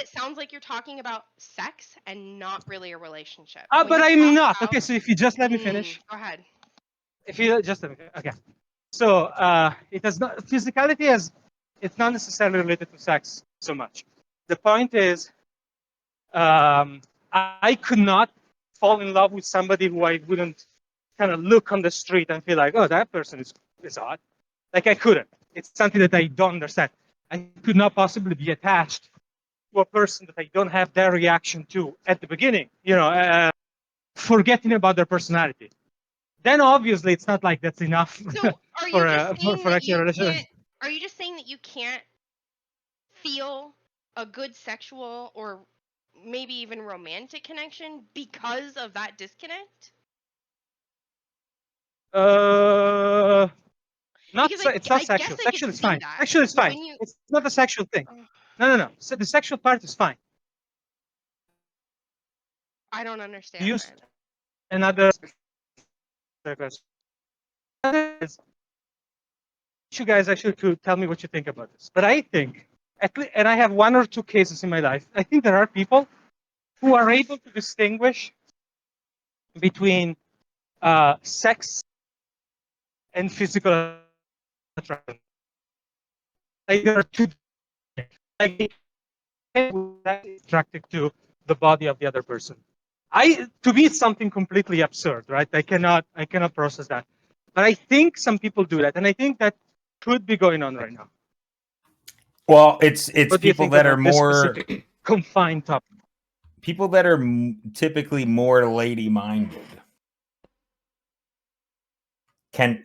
it sounds like you're talking about sex and not really a relationship. But I'm not. Okay, so if you just let me finish. Go ahead. If you just let me finish. Okay. So it has not physicality as it's not necessarily related to sex so much. The point is, I could not fall in love with somebody who I wouldn't kind of look on the street and feel like, oh, that person is odd. Like I couldn't. It's something that I don't understand. I could not possibly be attached to a person that I don't have their reaction to at the beginning. Forgetting about their personality. Then obviously it's not like that's enough So are you just saying for that actually a you relationship. can't? Are you just saying that you can't feel a good sexual or maybe even romantic connection because of that disconnect? It's not sexual. Sexual is fine. Sexual is fine. It's not a sexual thing. No. So the sexual part is fine. I don't understand. Use another. You guys actually could tell me what you think about this. But I think, and I have one or two cases in my life, I think there are people who are able to distinguish between sex and physical attraction. Like there are two. Like attracted to the body of the other person. To me, it's something completely absurd, right? I cannot process that. But I think some people do that, and I think that could be going on right now. Well, it's people that are more confined topic. People that are typically more lady-minded can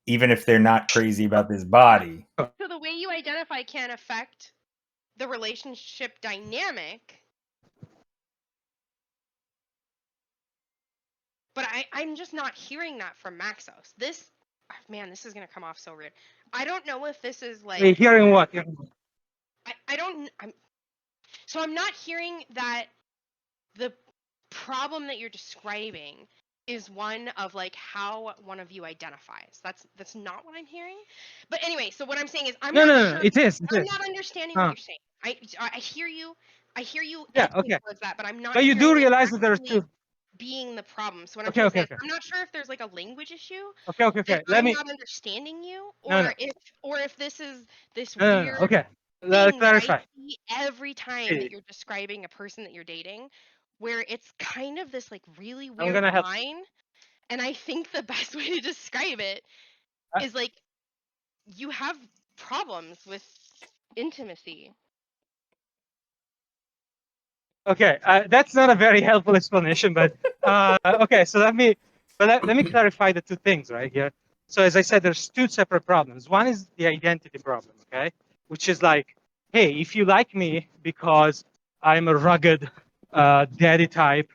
even if they're not crazy about this body. So the way you identify can affect the relationship dynamic. But I'm just not hearing that from Maxos. This is gonna come off so weird. I don't know if this is like. Wait, hearing what? So I'm not hearing that the problem that you're describing is one of like how one of you identifies. That's not what I'm hearing. But anyway, so what I'm saying is I'm not sure. It is. I'm not understanding what you're saying. I hear you. I hear you. Yeah. Okay. Towards that, but I'm not. But you do realize that there's two. Being the problem. So what I'm trying to say is, I'm not sure if there's like a language issue. Okay. I'm not understanding you, or if this is this weird. Okay. Let me clarify. Every time that you're describing a person that you're dating, where it's kind of this like really weird line, and I think the best way to describe it is like you have problems with intimacy. Okay, that's not a very helpful explanation, but okay. So let me clarify the two things right here. So as I said, there's two separate problems. One is the identity problem, okay, which is like, hey, if you like me because I'm a rugged daddy type,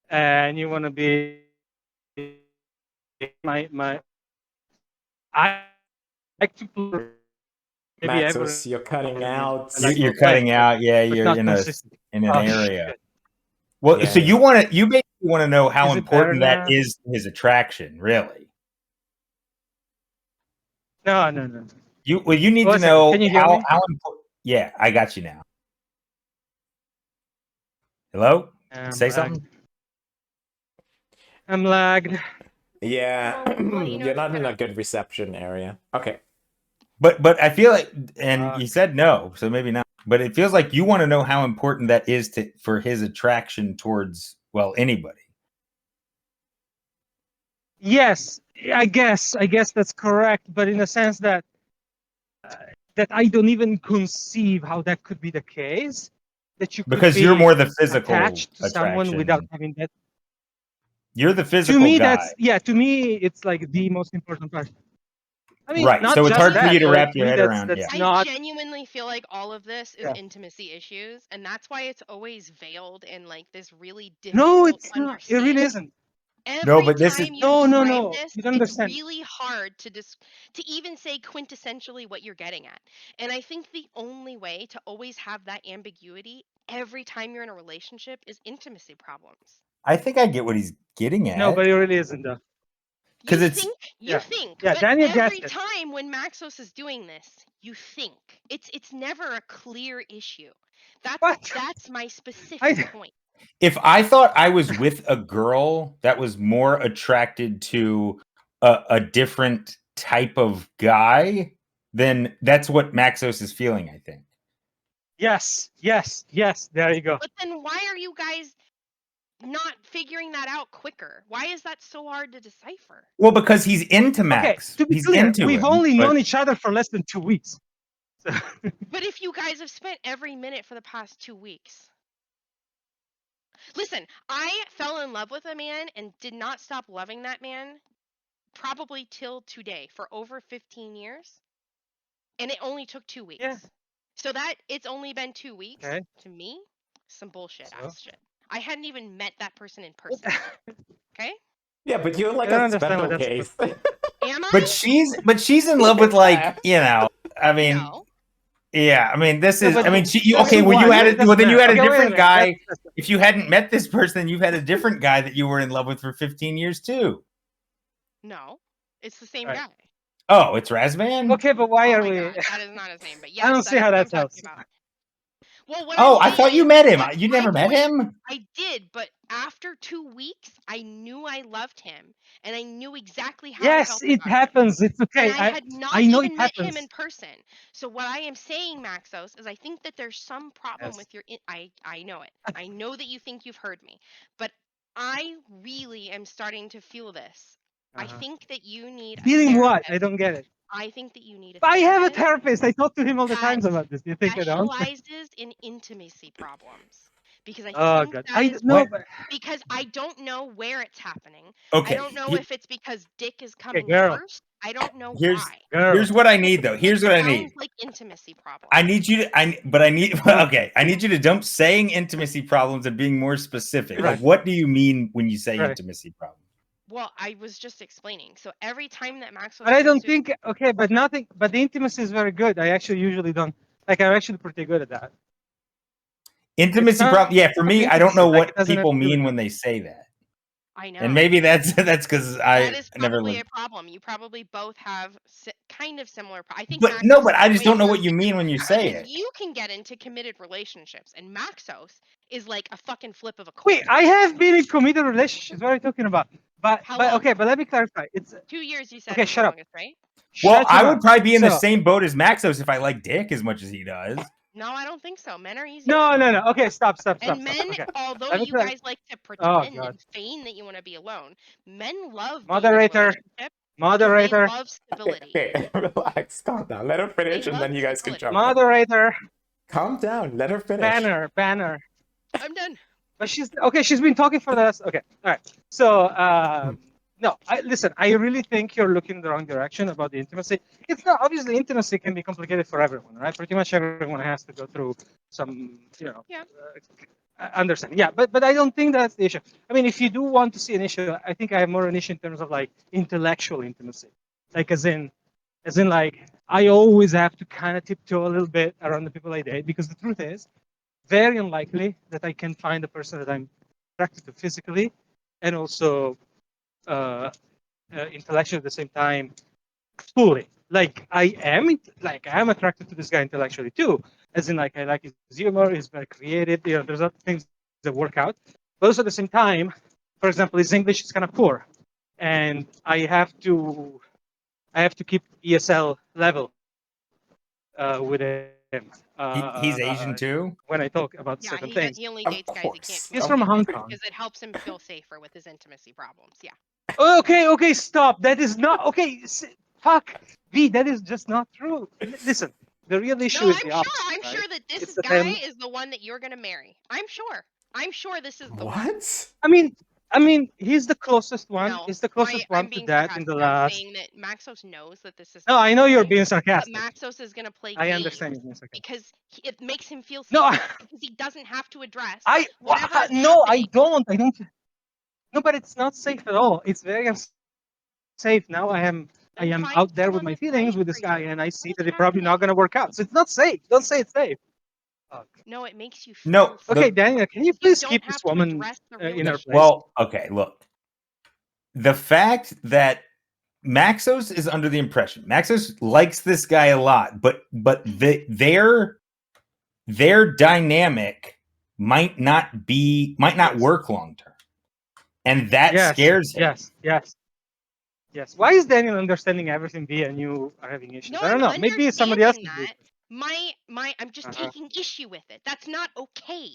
and you want to be my, I like to play. Maxos, you're cutting out. You're cutting out. Yeah, you're in an area. Well, so you basically want to know how important that is to his attraction, really. No. You need to know how important. Yeah, I got you now. Hello? Say something. I'm lagged. Yeah, you're not in a good reception area. Okay. But I feel like, and you said no, so maybe not. But it feels like you want to know how important that is for his attraction towards, well, anybody. Yes, I guess that's correct. But in a sense that I don't even conceive how that could be the case. That you could you're more the physical attached to someone without having that. You're the physical to me, guy. To me, it's like the most important part. I mean, right. So it's hard for you to wrap your head around. I genuinely feel like all of this is intimacy issues, and that's why it's always veiled in like this really difficult. No, it's not. It really isn't. No, but this is no. You don't understand. It's really hard to even say quintessentially what you're getting at. And I think the only way to always have that ambiguity every time you're in a relationship is intimacy problems. I think I get what he's getting at. No, but it really isn't though. because it's you think, yeah. but Daniel every guessed it. time when Maxos is doing this, you think it's never a clear issue. That's my specific point. If I thought I was with a girl that was more attracted to a different type of guy, then that's what Maxos is feeling, I think. Yes. There you go. But then why are you guys not figuring that out quicker? Why is that so hard to decipher? Well, because he's into Max. Okay, to be he's clear, into we've him, only but... known each other for less than 2 weeks. So... But if you guys have spent every minute for the past 2 weeks. Listen, I fell in love with a man and did not stop loving that man probably till today for over 15 years. And it only took 2 weeks. Yeah. So that it's only been 2 weeks, Okay. to me, some bullshit So? ass shit. I hadn't even met that person in person. Okay? Yeah, but you're like I don't a understand special what that's case. Am I? But she's in love with, like, you know, I mean, No. yeah, I mean, this is, but I mean, that's okay, well, you had it, well, then you had a Okay, wait a different minute. guy. If you hadn't met this person, then you've had a different guy that you were in love with for 15 years too. No. It's the same Right. guy. Oh, it's Razvan? Okay, but why Oh are my we? God, that is not his name, but yes, I don't see that how is that what I'm talking helps. about. Well, what Oh, I'm I thought saying you is met him. what You never my met point- him? I did, but after 2 weeks, I knew I loved him, and I knew exactly how I Yes, felt it about him. happens. It's okay. And I had not I know even it met happens. him in person. So what I am saying, Maxos, is I think that there's some problem Yes. with your. I know it. I know that you think you've heard me, but I really am starting to feel this. I think that you need a Feeling what? therapist. I don't get it. I think that you need a But I have a therapist therapist. I talk to him all the that times about this. Do you think I don't? specializes in intimacy problems. Because I Oh think God, that I is no. What? But because I don't know where it's happening. Okay. I don't know if it's because Dick is coming girl. first. I don't know Here's why. girl, here's what I need though. It Here's what I need. sounds like intimacy problems. I need you to but I need okay. I need you to dump saying intimacy problems and being more specific. Right. Like, what do you mean when you say Right. intimacy problems? Well, I was just explaining. So every time that Maxwell, but I don't think. Okay, but nothing. But the intimacy is very good. I actually usually don't. Like, I'm actually pretty good at that. Intimacy not problem. Yeah, for me, I don't know intimacy, like, what it doesn't people have to do mean with when they say that. I know. And maybe that's because that I is never probably lived. a problem. You probably both have kind of similar. I think. But Maxos no, but is I just way don't know more what you mean when you say because it. you can get into committed relationships, and Maxos is like a fucking flip of a coin. Wait, I have been in committed relationships. What are you talking about? But How but long? okay, but let me clarify. It's 2 years. You said Okay, is the shut up. longest, right? Well, shut I your would mouth. probably be in the So- same boat as Maxos if I like dick as much as he does. No, I don't think so. Men are easier. No. Okay, stop. And men, Okay. although Let me you tell- guys like to Oh, pretend God. and feign that you want to be alone, men love being in a Moderator. relationship 'cause Moderator. They love stability. Okay, relax, calm down. Let her finish, They and then love you guys can stability. jump in. Moderator. Calm down. Let her finish. Banner. I'm done. But she's okay. She's been talking for the last. Okay, all right. So no, listen. I really think you're looking in the wrong direction about the intimacy. It's not obviously intimacy can be complicated for everyone, right? Pretty much everyone has to go through some, Yeah. understanding. Yeah, but I don't think that's the issue. I mean, if you do want to see an issue, I think I have more an issue in terms of like intellectual intimacy, like as in like I always have to kind of tiptoe a little bit around the people I date because the truth is very unlikely that I can find a person that I'm attracted to physically and also intellectually at the same time fully. Like I am attracted to this guy intellectually too, as in like I like his humor, he's very creative. There's other things that work out, but also at the same time, for example, his English is kind of poor, and I have to keep ESL level with him. He's Asian too. When I talk about Yeah, certain things. he only Of dates guys he course. can't. He's from Hong Kong. because it helps him feel safer with his intimacy problems. Yeah. Okay, stop. That is not okay. Fuck, V. That is just not true. Listen, the real issue No, is the opposite. I'm right? sure that this It's the guy them- is the one that you're gonna marry. I'm sure this is the one. What? I mean, he's the closest one. No, he's the closest I'm one to being that in the sarcastic. I'm last. saying that Maxos knows that this is. No, not I know you're right, being But sarcastic. Maxos is gonna play I games understand you're being sarcastic. because it makes him feel safe No, because he doesn't have to address. I whatever is no, I happening. don't. No, but it's not safe at all. It's very unsafe. Now I am Then find out there with someone my that's feelings right with this for guy, you. and I see What that is it's probably not happening? going to work out. So it's not safe. Don't say it's safe. No, it makes you feel No, safe. Okay, Daniel, can you You please don't keep have this to woman address the real in her issue. place? Well, okay, look. The fact that Maxos is under the impression Maxos likes this guy a lot, but their dynamic might not work long term, and that scares him. Yes. Why is Daniel understanding everything B and you are having issues? No, I don't I'm know. Maybe somebody else can do understanding it. that. I'm just taking issue with it. That's not okay.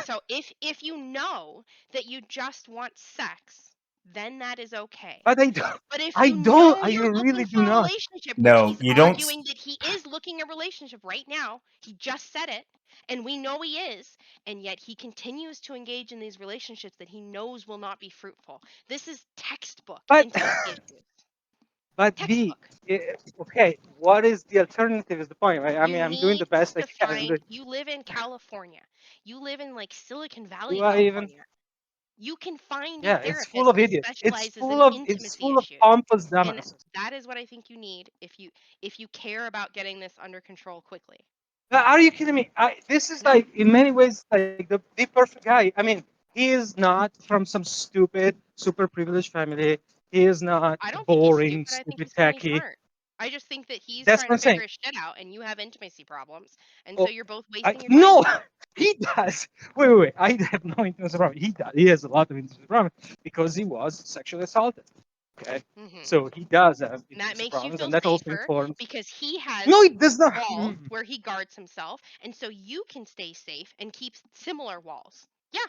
So if you know that you just want sex, then that is okay. But I don't. But if I you don't. know I you're really looking do for a not. relationship, No, which he's you don't arguing that he is looking a relationship right now. He just said it, and we know he is, and yet he continues to engage in these relationships that he knows will not be fruitful. This is textbook But intimacy issues. but B. Textbook. Okay. What is the alternative? Is the point, right? I You mean, I'm doing the need best I to can. find. You live in California. You live in like Silicon Valley, Do I even? California. You can find a Yeah, it's full therapist of that idiots. specializes in It's intimacy full of issues. pompous And dumbasses. that is what I think you need if you care about getting this under control quickly. Are you kidding me? This is like in many ways like the perfect guy. I mean, he is not from some stupid, super privileged family. He is not I don't think he's boring, stupid. I think stupid he's really techie. smart. I just think that he's That's trying what to I'm saying. figure his shit out, and you have intimacy problems, and so Oh, you're both wasting your no, time. he does. Wait. I have no intimacy problem. He does. He has a lot of intimacy problem because he was sexually assaulted. Okay, so he does have And that intimacy makes you problems, feel and that also safer informs. because he has No, it does not. walls where he guards himself, and so you can stay safe and keep similar walls. Yeah.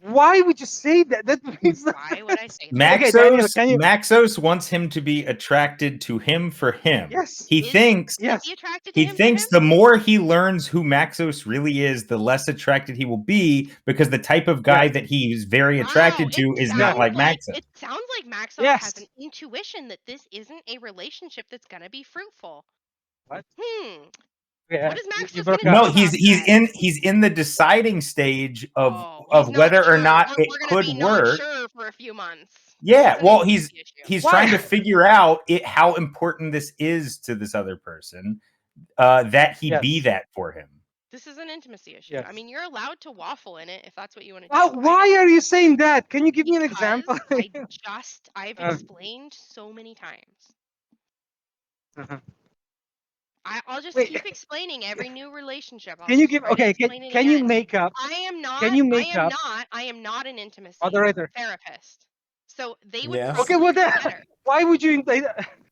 Why would you say that? That means Why would I say that? Okay, Daniel, can you? Maxos wants him to be attracted to him for him. Yes. He thinks Is he attracted to him for him? the more he learns who Maxos really is, the less attracted he will be, because the type of guy that he's very attracted to is not like Maxos. It sounds like Maxos has an intuition that this isn't a relationship that's gonna be fruitful. What? Yeah, what is Maxos gonna do? No, he's in the deciding stage of whether or not it could work. Sure for a few months. Yeah, well, he's trying to figure out how important this is to this other person, that he be that for him. This is an intimacy issue. Yes. I mean, you're allowed to waffle in it if that's what you want to do. Why are you saying that? Can you give me an example? I've explained so many times. I'll just keep explaining every new relationship. Can you give? Okay, can you make up? I am not. Can you make up? I am not an intimacy moderator therapist. So they would. Yes. Okay, well then, why would you?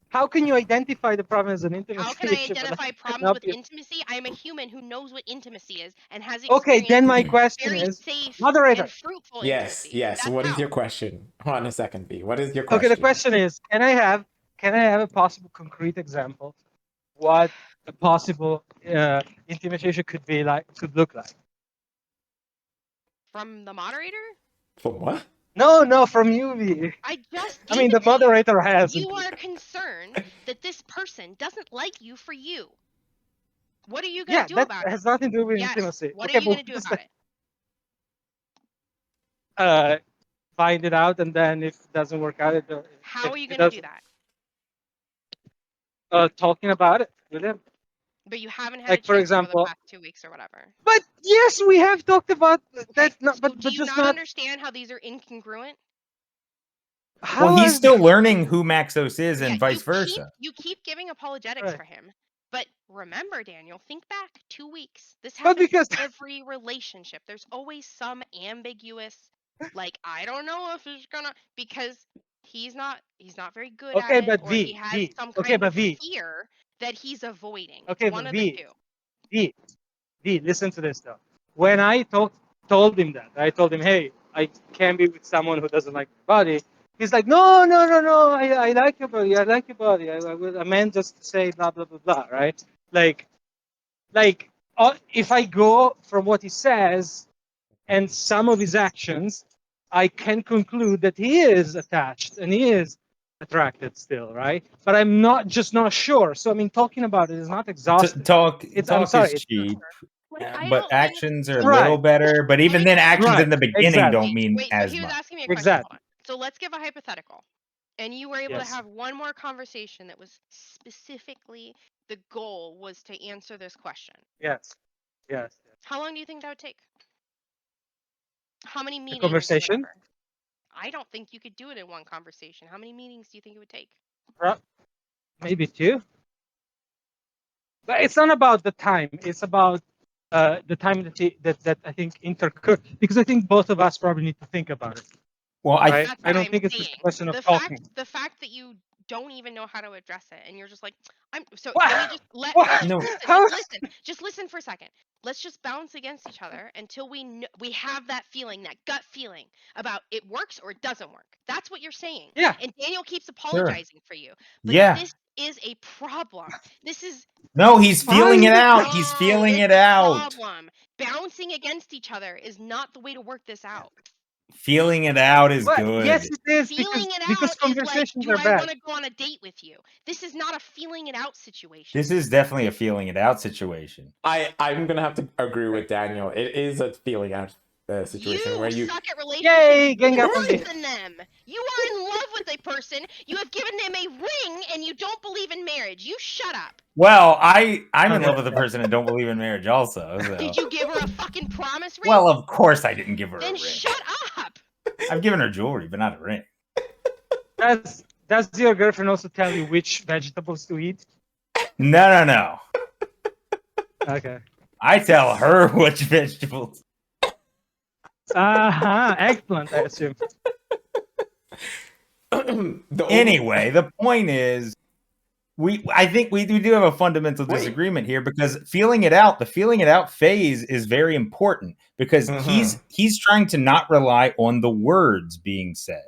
How can you identify the problem as an intimacy? How can I identify problems with intimacy? I am a human who knows what intimacy is and has experienced. Okay, then my question is, safe moderator. And fruitful yes. That's what is your question? Hold on a second, B. What is your question? Okay, the question is, can I have a possible concrete example? What a possible intimidation could look like? From the moderator? From what? No, from you, V. I mean, the moderator has. You are concerned that this person doesn't like you for you. What are you going to do about it? That has nothing to do with intimacy. What are you going to do about it? Find it out, and then if it doesn't work out, how are you going to do that? Talking about it with him. But you haven't had a chance for example, the past 2 weeks or whatever. But yes, we have talked about that. But do you just not understand how these are incongruent? Well, he's still learning who Maxos is, and vice versa. You keep giving apologetics for him. But remember, Daniel, think back 2 weeks. This happens in every relationship. There's always some ambiguous, like, I don't know if he's gonna, because he's not very good at it, or he has some kind of fear that he's avoiding. Okay, one of the two. V, listen to this though. When I told him that, I told him, hey, I can't be with someone who doesn't like my body. He's like, no, I like your body. I like your body. I meant just to say blah, blah, blah, blah, right? Like, if I go from what he says and some of his actions, I can conclude that he is attached and he is attracted still, right? But I'm not sure. So I mean, talking about it is not exhaustive. Talk is cheap. But actions are a little better. But even then, actions in the beginning don't mean as much. He was asking me a question. So let's give a hypothetical. And you were able to have one more conversation that was specifically, the goal was to answer this question. Yes. How long do you think that would take? How many meetings? Conversation? I don't think you could do it in one conversation. How many meetings do you think it would take? Maybe 2. But it's not about the time. It's about the time that I think intercooked, because I think both of us probably need to think about it. Well, I don't think it's just a question of talking. The fact that you don't even know how to address it, and you're just like, I'm so. What? Let me just No. just listen for a second. Let's just bounce against each other until we have that feeling, that gut feeling about it works or it doesn't work. That's what you're saying. Yeah. And Daniel keeps apologizing for you. But Yeah. this is a problem. This is No, he's feeling it out. He's no, feeling it's it a out. problem. Bouncing against each other is not the way to work this out. Feeling it out is Well, good. yes, it is, Feeling because it out conversations is like, are do I bad. want to go on a date with you? This is not a feeling it out situation. This is definitely a feeling it out situation. I'm gonna have to agree with Daniel. It is a feeling out situation where you suck at relationships. Yay, gang up on Worse me. than them. You are in love with a person. You have given them a ring, and you don't believe in marriage. You shut up. Well, I'm in love with a person and don't believe in marriage also. So. Did you give her a fucking promise ring? Well, of course I didn't give her a then ring. shut up. I've given her jewelry, but not a ring. Does your girlfriend also tell you which vegetables to eat? No. Okay. I tell her which vegetables. Excellent, I assume. Anyway, the point is, I think we do have a fundamental disagreement here, because the feeling it out phase is very important, because he's trying to not rely on the words being said.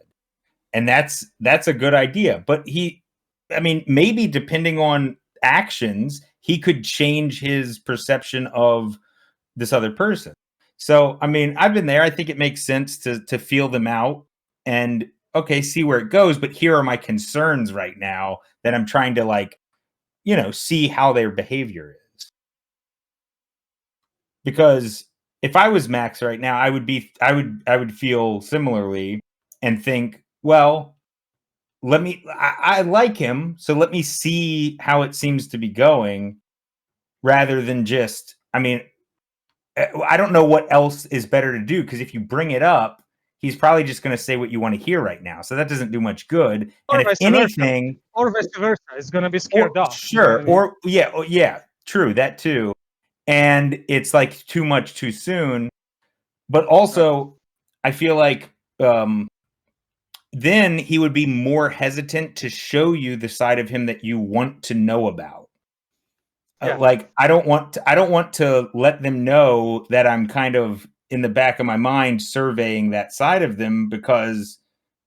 And that's a good idea. But maybe depending on actions, he could change his perception of this other person. So, I've been there. I think it makes sense to feel them out and, okay, see where it goes. But here are my concerns right now that I'm trying to see how their behavior is. Because if I was Max right now, I would feel similarly and think, well, I like him, so let me see how it seems to be going, rather than just, I don't know what else is better to do, because if you bring it up, he's probably just going to say what you want to hear right now. So that doesn't do much good. Or and if anything, or vice versa, it's going to be scared off. Sure. Or yeah, true, that too. And it's like too much too soon. But also, I feel like then he would be more hesitant to show you the side of him that you want to know about. Yeah. I don't want to let them know that I'm kind of in the back of my mind surveying that side of them, because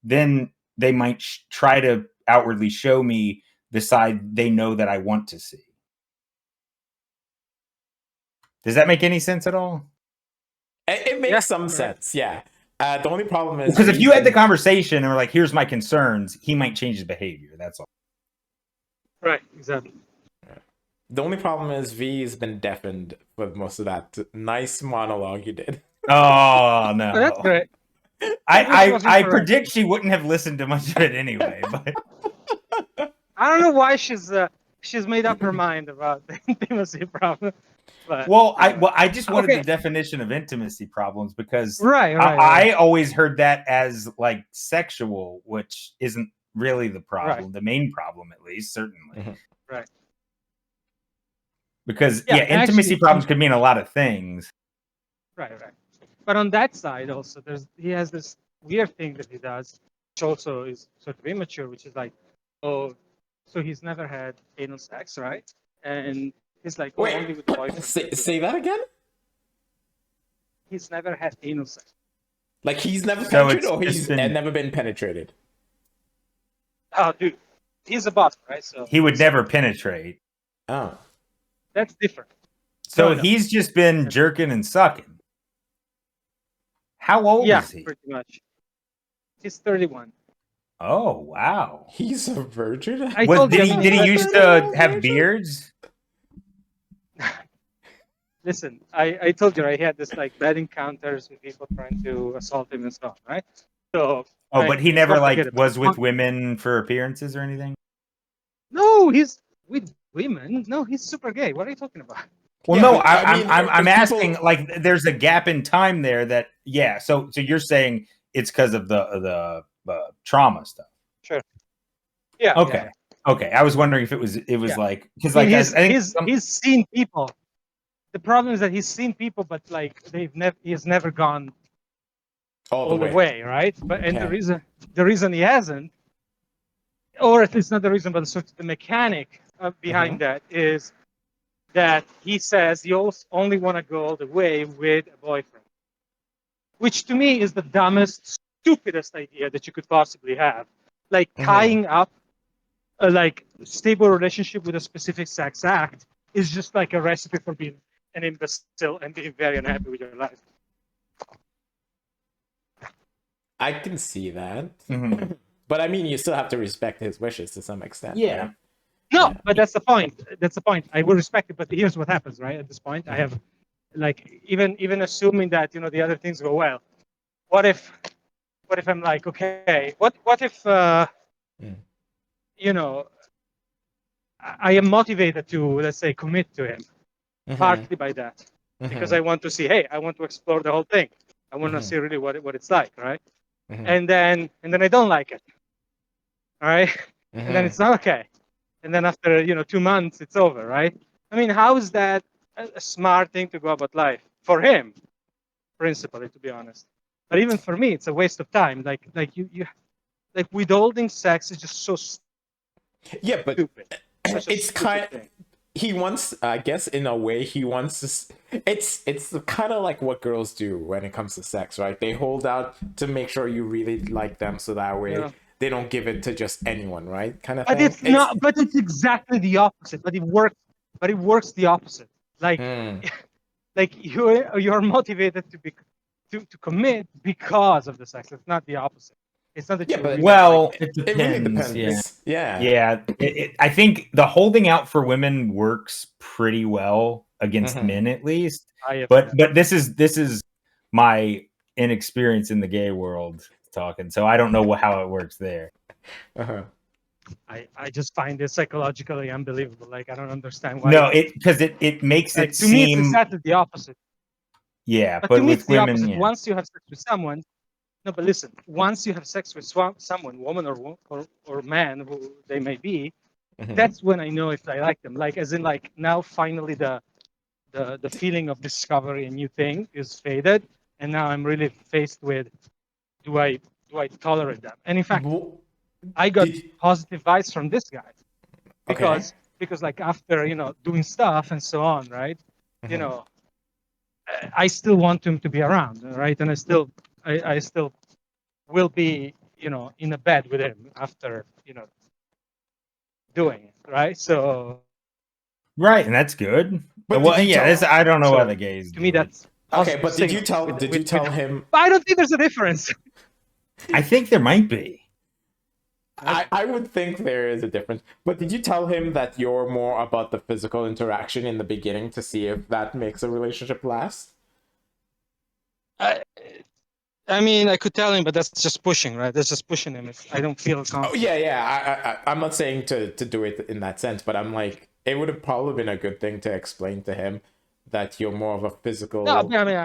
then they might try to outwardly show me the side they know that I want to see. Does that make any sense at all? It makes some sense, yeah. The only problem is, because if you had the conversation and were like, here's my concerns, he might change his behavior. That's all. Right, exactly. The only problem is V has been deafened with most of that nice monologue you did. Oh, no. Oh, that's great. I predict she wouldn't have listened to much of it anyway. But I don't know why she's made up her mind about the intimacy problem. But, I just wanted the definition of intimacy problems, because I always heard that as like sexual, which isn't really the problem, the main problem, at least, certainly. Right. Because intimacy problems could mean a lot of things. Right. But on that side also, he has this weird thing that he does, which also is sort of immature, which is like, so he's never had anal sex, right? And he's like, only with boyfriend. Say that again? He's never had anal sex. Like he's never penetrated, or he's never been penetrated? Oh, dude, he's a boss, right? So he would never penetrate. Oh. That's different. So he's just been jerking and sucking. How old is he? Pretty much. He's 31. Oh, wow. He's a virgin? Did he used to have beards? Listen, I told you, he had this like bad encounters with people trying to assault him and stuff, right? So. But he never was with women for appearances or anything? No, he's with women. No, he's super gay. What are you talking about? Well, no, I'm asking, like, there's a gap in time there that, so you're saying it's because of the trauma stuff. Sure. Yeah. Okay. Okay, I was wondering if it was like because like he's I think he's seen people. The problem is that he's seen people, but like he's never gone all the way, right? But and the reason he hasn't, or at least not the reason, but sort of the mechanic behind that is that he says you only want to go all the way with a boyfriend, which to me is the dumbest, stupidest idea that you could possibly have. Like tying up a like stable relationship with a specific sex act is just like a recipe for being an imbecile and being very unhappy with your life. I can see that. But I mean, you still have to respect his wishes to some extent. Yeah. Right? No, but that's the point. That's the point. I will respect it, but here's what happens, right? At this point, I have, like, even assuming that the other things go well. What if I'm like, okay, what if I am motivated to, let's say, commit to him, partly by that, because I want to see, hey, I want to explore the whole thing. I want to see really what it's like, right? And then I don't like it, all right? And then it's not okay. And then after 2 months, it's over, right? I mean, how is that a smart thing to go about life for him, principally, to be honest? But even for me, it's a waste of time. Like you like withholding sex is just so yeah, but stupid. It's kind of, he wants, I guess in a way he wants to, it's kind of like what girls do when it comes to sex, right? They hold out to make sure you really like them, so that way they don't give it to just anyone, right? Kind of but thing. it's not, but it's exactly the opposite. But it works the opposite. Like like you're motivated to commit because of the sex. It's not the opposite. It's not that you really well, like it depends. It really depends. Yeah. I think the holding out for women works pretty well against men, at least. But this is my inexperience in the gay world talking, so I don't know how it works there. I just find it psychologically unbelievable. Like, I don't understand why. No, because it makes like, it to seem. me, it's exactly the opposite. Yeah, but but to me, with it's the women, opposite. Once you have sex with someone, no, but listen. Once you have sex with someone, woman or man, who they may be, that's when I know if I like them. Like, as in, like, now finally the feeling of discovery, a new thing, is faded, and now I'm really faced with, do I tolerate them? And in fact, I got positive vibes from this guy because like after doing stuff and so on, right? I still want him to be around, right? And I still will be in a bed with him after doing it, right? So right, and that's good. But well, yeah, I don't know how the gays. To me, that's okay. But did you tell him? I don't think there's a difference. I think there might be. I would think there is a difference. But did you tell him that you're more about the physical interaction in the beginning to see if that makes a relationship last? I mean, I could tell him, but that's just pushing, right? That's just pushing him if I don't feel confident. Oh, yeah. I'm not saying to do it in that sense, but I'm like, it would have probably been a good thing to explain to him that you're more of a physical. No, I mean,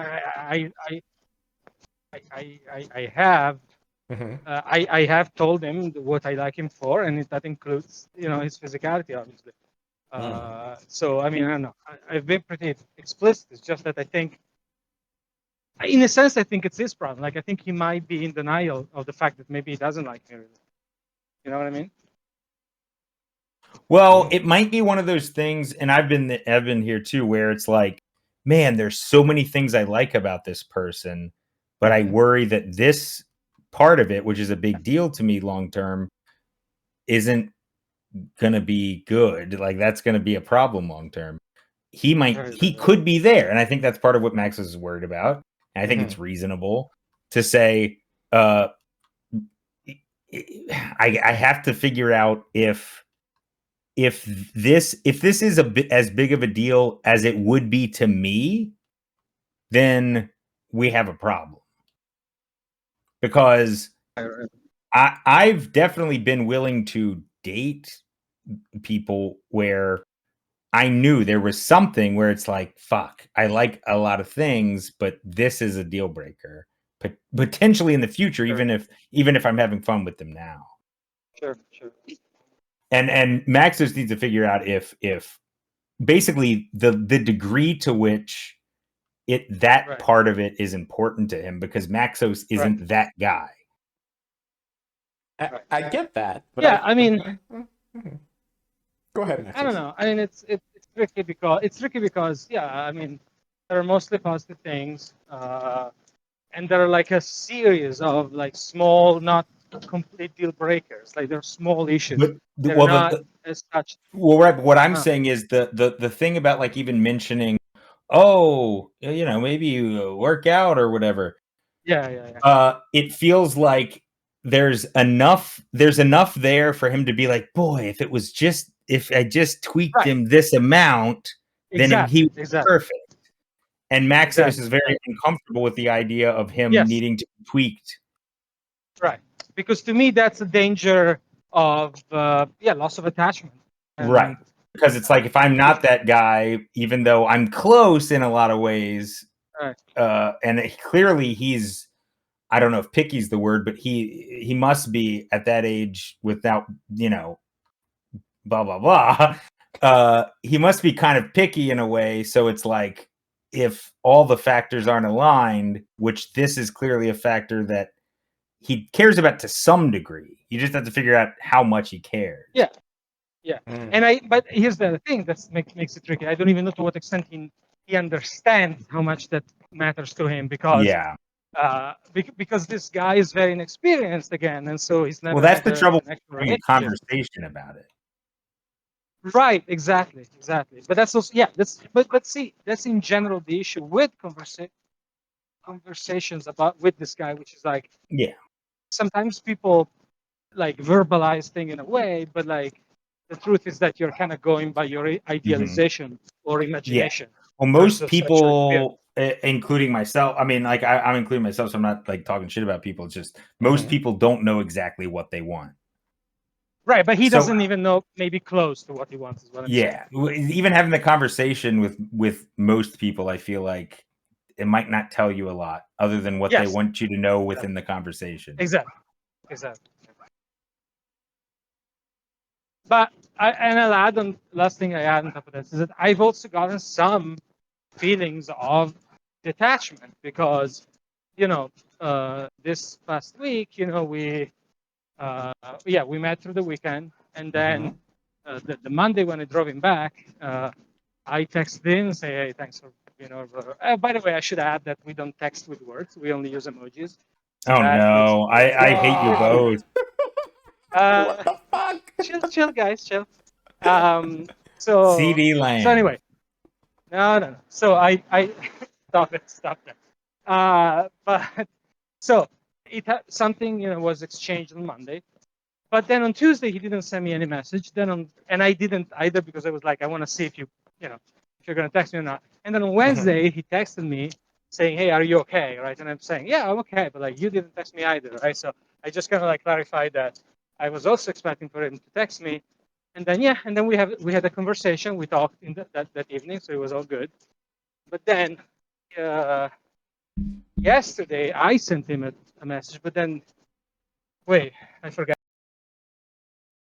I have. I have told him what I like him for, and that includes, his physicality, obviously. So, I mean, I don't know. I've been pretty explicit. It's just that I think, in a sense, I think it's his problem. Like, I think he might be in denial of the fact that maybe he doesn't like me. Really. You know what I mean? Well, it might be one of those things, and I've been here too, where it's like, man, there's so many things I like about this person, but I worry that this part of it, which is a big deal to me long term, isn't gonna be good. Like, that's gonna be a problem long term. He could be there, and I think that's part of what Max is worried about. And I think it's reasonable to say, I have to figure out if this is as big of a deal as it would be to me, then we have a problem. Because I've definitely been willing to date people where I knew there was something where it's like, fuck, I like a lot of things, but this is a deal breaker. Potentially in the future, even if I'm having fun with them now. Sure. And Maxos needs to figure out if basically the degree to which that part of it is important to him, because Maxos isn't that guy. I get that. But yeah, I mean, go ahead, Maxos. I don't know. I mean, it's tricky because yeah, I mean, there are mostly positive things, and there are like a series of like small, not complete deal breakers. Like they're small issues. They're not as such. Well, right. But what I'm saying is the thing about like even mentioning, oh, you know, maybe you work out or whatever. Yeah. It feels like there's enough there for him to be like, boy, if I just tweaked him this amount, then he was perfect. And Maxos is very uncomfortable with the idea of him needing to be tweaked. Right. Because to me, that's a danger of loss of attachment. Right. Because it's like, if I'm not that guy, even though I'm close in a lot of ways, and clearly he's, I don't know if picky's the word, but he must be at that age without, you know, blah, blah, blah. He must be kind of picky in a way. So it's like, if all the factors aren't aligned, which this is clearly a factor that he cares about to some degree. You just have to figure out how much he cares. Yeah. But here's the thing that makes it tricky. I don't even know to what extent he understands how much that matters to him, because because this guy is very inexperienced again, and so he's never. Well, that's the trouble. Having a conversation about it. Right. Exactly. But that's also but see, that's in general the issue with conversations with this guy, which is like, sometimes people like verbalize thing in a way, but like the truth is that you're kind of going by your idealization or imagination. Well, most people, including myself, I mean, like I'm including myself, so I'm not like talking shit about people. It's just most people don't know exactly what they want. Right, but he doesn't even know, maybe close to what he wants is what I'm saying. Even having the conversation with most people, I feel like it might not tell you a lot other than what they want you to know within the conversation. Exactly. But I'll add on, last thing I add on top of this is that I've also gotten some feelings of detachment, because, you know, this past week, you know, we met through the weekend, and then the Monday when I drove him back, I texted him and say, hey, thanks for being over. By the way, I should add that we don't text with words; we only use emojis. So no, I hate you both. What the fuck? Chill, guys, chill. So CD land. So anyway, no. So I stop that. But so something, you know, was exchanged on Monday, but then on Tuesday he didn't send me any message. And I didn't either, because I was like, I want to see if you're gonna text me or not. And then on Wednesday he texted me saying, hey, are you okay? Right? And I'm saying, yeah, I'm okay, but like, you didn't text me either, right? So I just kind of like clarified that I was also expecting for him to text me. And then we had a conversation. We talked in that evening, so it was all good. But then yesterday I sent him a message, but then wait, I forgot.